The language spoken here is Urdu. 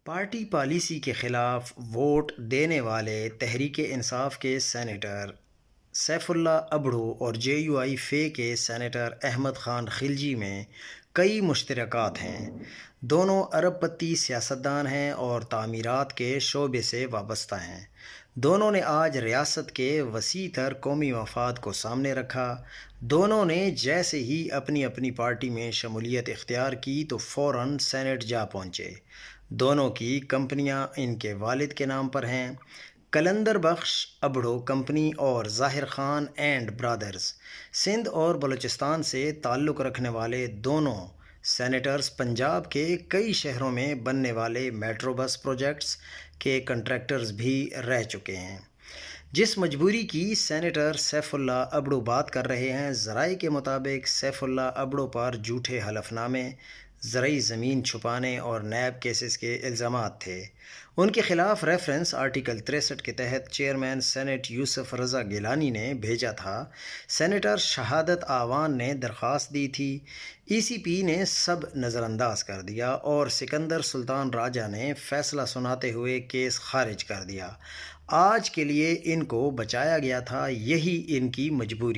پارٹی پالیسی کے خلاف ووٹ دینے والے تحریک انصاف کے سینیٹر سیف اللہ ابڑو اور جے یو آئی فے کے سینیٹر احمد خان خلجی میں کئی مشترکات ہیں۔ دونوں ارب پتی سیاستدان ہیں اور تعمیرات کے شعبے سے وابستہ ہیں۔ دونوں نے آج ریاست کے وسیع تر قومی مفاد کو سامنے رکھا۔ دونوں نے جیسے ہی اپنی اپنی پارٹی میں شمولیت اختیار کی تو فوراً سینٹ جا پہنچے۔ دونوں کی کمپنیاں ان کے والد کے نام پر ہیں۔ قلندر بخش ابڑو کمپنی اور ظاہر خان اینڈ برادرز۔ سندھ اور بلوچستان سے تعلق رکھنے والے دونوں سینیٹرز پنجاب کے کئی شہروں میں بننے والے میٹرو بس پروجیکٹس کے کنٹریکٹرز بھی رہ چکے ہیں۔ جس مجبوری کی سینیٹر سیف اللہ ابڑو بات کر رہے ہیں، ذرائع کے مطابق سیف اللہ ابڑو پر جھوٹے حلف نامے، زرعی زمین چھپانے اور نیب کیسز کے الزامات تھے۔ ان کے خلاف ریفرنس آرٹیکل 63 کے تحت چیئرمین سینٹ یوسف رضا گیلانی نے بھیجا تھا۔ سینیٹر شہادت آوان نے درخواست دی تھی۔ ای سی پی نے سب نظر انداز کر دیا اور سکندر سلطان راجہ نے فیصلہ سناتے ہوئے کیس خارج کر دیا۔ آج کے لیے ان کو بچایا گیا تھا، یہی ان کی مجبوری